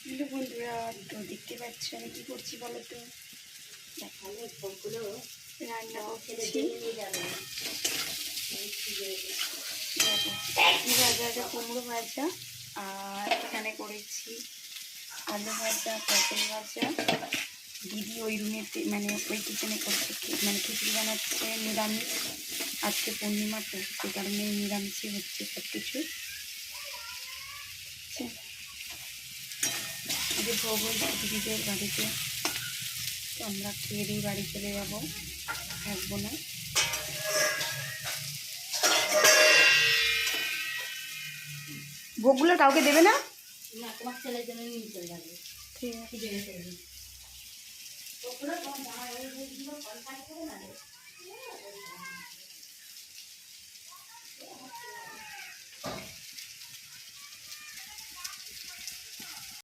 Hello বন্ধুরা, তো দেখতে পাচ্ছ আমি কী করছি বলো তো। রান্না করছি ভাজা কুমড়ো ভাজা, আর এখানে করেছি আলু ভাজা, পটল ভাজা। দিদি ওই রুমেতে মানে ওই কিচেনে করছে, মানে খিচুড়ি বানাচ্ছে নিরামিষ। আজকে পূর্ণিমা তো, সে কারণে নিরামিষই হচ্ছে সব কিছু। যে ভোগ হয়েছে দিদিদের বাড়িতে, তো আমরা খেয়ে দিয়ে বাড়ি চলে যাবো, থাকবো না। ভোগগুলো কাউকে দেবে না? তোমার ছেলের জন্য নিয়ে চলে যাবে। ঠিক আছে।